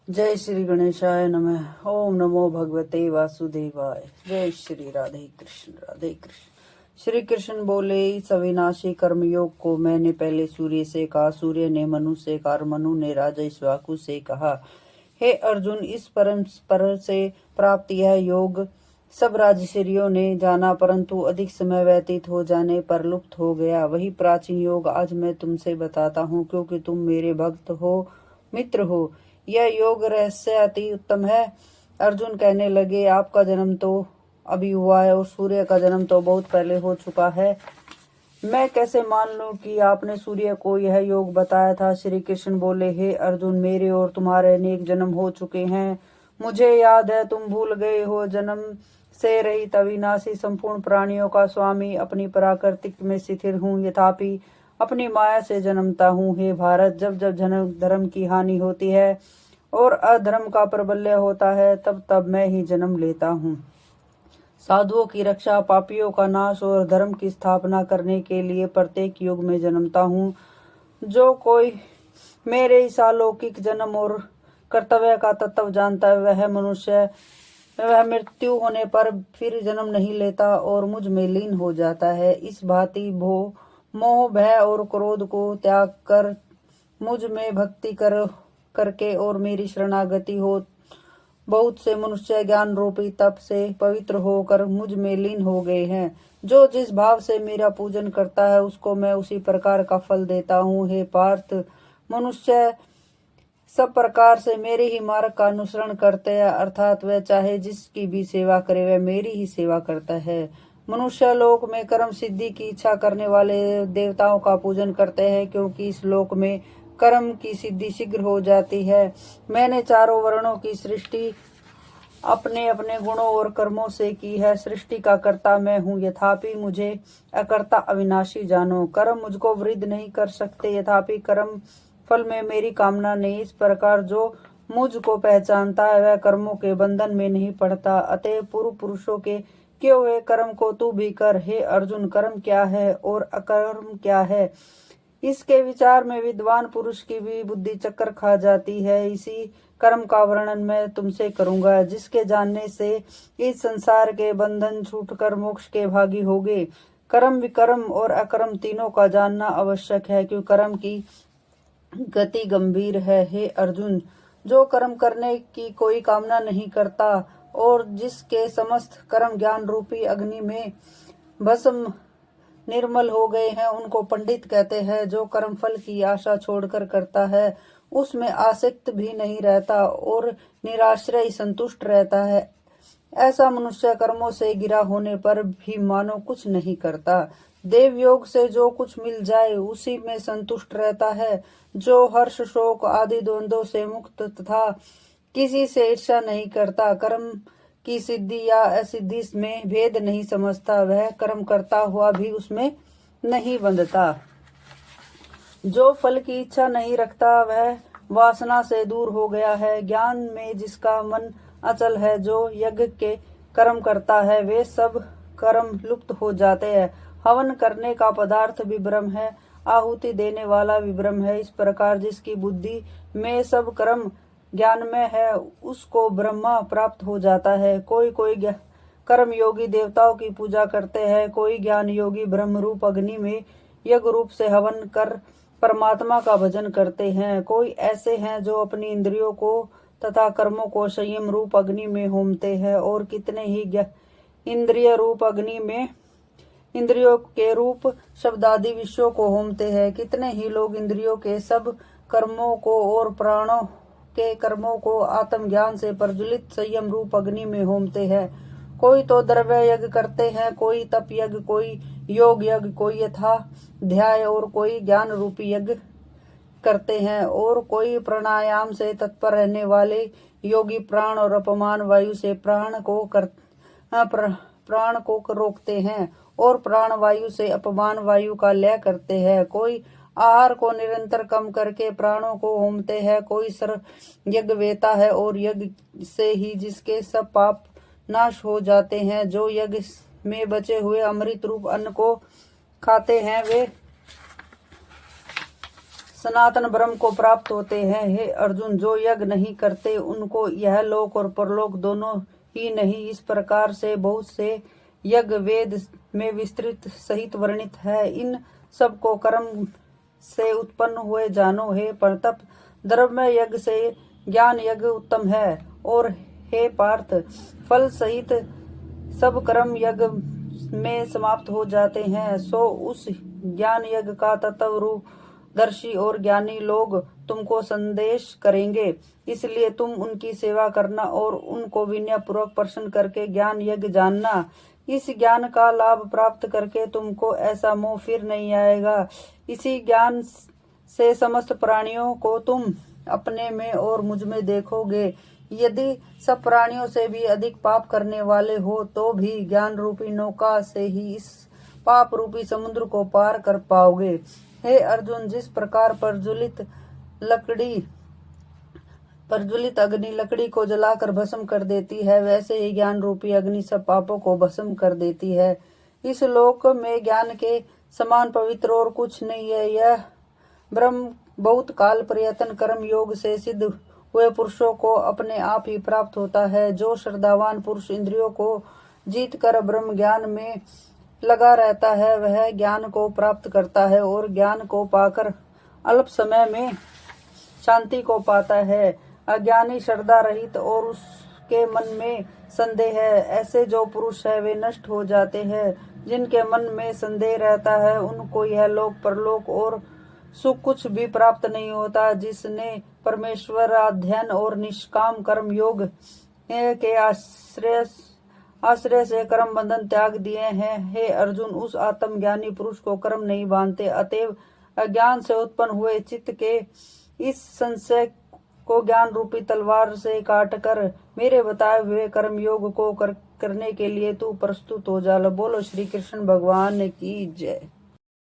जय श्री गणेशाय नमः। ओम नमो भगवते वासुदेवाय। जय श्री राधे कृष्ण राधे कृष्ण। श्री कृष्ण बोले, इस अविनाशी कर्मयोग को मैंने पहले सूर्य से कहा, सूर्य ने मनु से कहा, मनु ने राजा इक्ष्वाकु से कहा। हे अर्जुन, इस परस्पर से प्राप्त यह योग सब राजर्षियों ने जाना, परंतु अधिक समय व्यतीत हो जाने पर लुप्त हो गया। वही प्राचीन योग आज मैं तुमसे बताता हूँ, क्योंकि तुम मेरे भक्त हो, मित्र हो। यह योग रहस्य अति उत्तम है। अर्जुन कहने लगे, आपका जन्म तो अभी हुआ है और सूर्य का जन्म तो बहुत पहले हो चुका है। मैं कैसे मान लूं कि आपने सूर्य को यह योग बताया था। श्री कृष्ण बोले, हे अर्जुन, मेरे और तुम्हारे अनेक जन्म हो चुके हैं। मुझे याद है, तुम भूल गए हो। जन्म से रहित अविनाशी संपूर्ण प्राणियों का स्वामी अपनी प्राकृतिक में स्थिर हूँ, यथापि अपनी माया से जन्मता हूँ। हे भारत, जब जब धर्म की हानि होती है और अधर्म का प्रबल्य होता है, तब तब मैं ही जन्म लेता हूँ। साधुओं की रक्षा, पापियों का नाश और धर्म की स्थापना करने के लिए प्रत्येक युग में जन्मता हूँ। जो कोई मेरे इस अलौकिक जन्म और कर्तव्य का तत्व जानता है, वह मृत्यु होने पर फिर जन्म नहीं लेता और मुझ में लीन हो जाता है। इस भांति मोह, भय और क्रोध को त्याग कर मुझ में भक्ति करके और मेरी शरणागति हो, बहुत से मनुष्य ज्ञान रूपी तप से पवित्र होकर मुझ में लीन हो गए हैं। जो जिस भाव से मेरा पूजन करता है, उसको मैं उसी प्रकार का फल देता हूँ। हे पार्थ, मनुष्य सब प्रकार से मेरे ही मार्ग का अनुसरण करते हैं, अर्थात वह चाहे जिसकी भी सेवा करे, वह मेरी ही सेवा करता है। मनुष्य लोक में कर्म सिद्धि की इच्छा करने वाले देवताओं का पूजन करते हैं, क्योंकि इस लोक में कर्म की सिद्धि शीघ्र हो जाती है। मैंने चारों वर्णों की सृष्टि अपने अपने गुणों और कर्मों से की है। सृष्टि का कर्ता मैं हूँ, यथापि मुझे अकर्ता अविनाशी जानो। कर्म मुझको वृद्ध नहीं कर सकते, यथापि कर्म फल में मेरी कामना नहीं। इस प्रकार जो मुझको पहचानता है, वह कर्मों के बंधन में नहीं पड़ता। अतः पूर्व पुरुषों के किए हुए कर्म को तू भी कर। हे अर्जुन, कर्म क्या है और अकर्म क्या है, इसके विचार में विद्वान पुरुष की भी बुद्धि चक्कर खा जाती है। इसी कर्म का वर्णन मैं तुमसे करूंगा, जिसके जानने से इस संसार के बंधन छूटकर मोक्ष के भागी होगे। कर्म, विकर्म और अकर्म तीनों का जानना आवश्यक है, क्योंकि कर्म की गति गंभीर है। हे अर्जुन, जो कर्म करने की कोई कामना नहीं करता और जिसके समस्त कर्म ज्ञान रूपी अग्नि में भस्म निर्मल हो गए हैं, उनको पंडित कहते हैं। जो कर्म फल की आशा छोड़कर करता है, उसमें आसक्त भी नहीं रहता और निराश्रय संतुष्ट रहता है। ऐसा मनुष्य कर्मों से गिरा होने पर भी मानो कुछ नहीं करता। देव योग से जो कुछ मिल जाए उसी में संतुष्ट रहता है। जो हर्ष, शोक आदि द्वंद्वों से मुक्त तथा किसी से ईर्ष्या नहीं करता, कर्म की सिद्धि या असिद्धि में भेद नहीं समझता, वह कर्म करता हुआ भी उसमें नहीं बंधता। जो फल की इच्छा नहीं रखता, वह वासना से दूर हो गया है। ज्ञान में जिसका मन अचल है, जो यज्ञ के कर्म करता है, वे सब कर्म लुप्त हो जाते हैं। हवन करने का पदार्थ भी ब्रह्म है, आहुति देने वाला भी ब्रह्म है। इस प्रकार जिसकी बुद्धि में सब कर्म ज्ञान में है, उसको ब्रह्मा प्राप्त हो जाता है। कोई कोई कर्म योगी देवताओं की पूजा करते हैं, कोई ज्ञान योगी ब्रह्म रूप अग्नि में यज्ञ रूप से हवन कर परमात्मा का भजन करते हैं। कोई ऐसे हैं जो अपनी इंद्रियों को तथा कर्मों को संयम रूप अग्नि में होमते हैं, और कितने ही इंद्रिय रूप अग्नि में इंद्रियों के रूप शब्दादि विषयों को होमते हैं। कितने ही लोग इंद्रियों के सब कर्मों को और प्राणों के कर्मों को आत्मज्ञान से प्रज्वलित संयम रूप अग्नि में होमते हैं। कोई तो द्रव्य यज्ञ करते हैं, कोई तप यज्ञ, कोई योग यज्ञ, कोई यथा ध्याय और कोई ज्ञान रूपी यज्ञ करते हैं, और कोई प्राणायाम से तत्पर रहने वाले योगी प्राण और अपमान वायु से प्राण को रोकते हैं, और प्राण वायु से अपमान वायु का लय करते हैं। कोई आहार को निरंतर कम करके प्राणों को होमते हैं। कोई सर्व यज्ञ वेता है और यज्ञ से ही जिसके सब पाप नाश हो जाते हैं। जो यज्ञ में बचे हुए अमृत रूप अन्न को खाते हैं, वे सनातन ब्रह्म को प्राप्त होते हैं। हे अर्जुन, जो यज्ञ नहीं करते उनको यह लोक और परलोक दोनों ही नहीं। इस प्रकार से बहुत से यज्ञ वेद में विस्तृत सहित वर्णित है। इन सब को कर्म से उत्पन्न हुए जानो। हे प्रतप, द्रव्य यज्ञ से ज्ञान यज्ञ उत्तम है। और हे पार्थ, फल सहित सब कर्म यज्ञ में समाप्त हो जाते हैं। सो उस ज्ञान यज्ञ का तत्वदर्शी और ज्ञानी लोग तुमको संदेश करेंगे। इसलिए तुम उनकी सेवा करना और उनको विनय पूर्वक प्रश्न करके ज्ञान यज्ञ जानना। इस ज्ञान का लाभ प्राप्त करके तुमको ऐसा मोह फिर नहीं आएगा। इसी ज्ञान से समस्त प्राणियों को तुम अपने में और मुझ में देखोगे। यदि सब प्राणियों से भी अधिक पाप करने वाले हो तो भी ज्ञान रूपी नौका से ही इस पाप रूपी समुद्र को पार कर पाओगे। हे अर्जुन, जिस प्रकार प्रज्वलित अग्नि लकड़ी को जलाकर भस्म कर देती है, वैसे ही ज्ञान रूपी अग्नि सब पापों को भस्म कर देती है। इस लोक में ज्ञान के समान पवित्र और कुछ नहीं है। यह ब्रह्म बहुत काल प्रयत्न कर्म योग से सिद्ध हुए पुरुषों को अपने आप ही प्राप्त होता है। जो श्रद्धावान पुरुष इंद्रियों को जीत कर ब्रह्म ज्ञान में लगा रहता है, वह ज्ञान को प्राप्त करता है और ज्ञान को पाकर अल्प समय में शांति को पाता है। अज्ञानी, श्रद्धा रहित और उसके मन में संदेह है, ऐसे जो पुरुष है वे नष्ट हो जाते हैं। जिनके मन में संदेह रहता है उनको यह लोक परलोक और सुख कुछ भी प्राप्त नहीं होता। जिसने परमेश्वर अध्ययन और निष्काम कर्म योग के आश्रय से कर्म बंधन त्याग दिए हैं, हे अर्जुन, उस आत्मज्ञानी पुरुष को कर्म नहीं बांधते। अतएव अज्ञान से उत्पन्न हुए चित्त के इस संशय को ज्ञान रूपी तलवार से काटकर मेरे बताए हुए कर्म योग को करने के लिए तू प्रस्तुत हो जा। बोलो श्री कृष्ण भगवान की जय।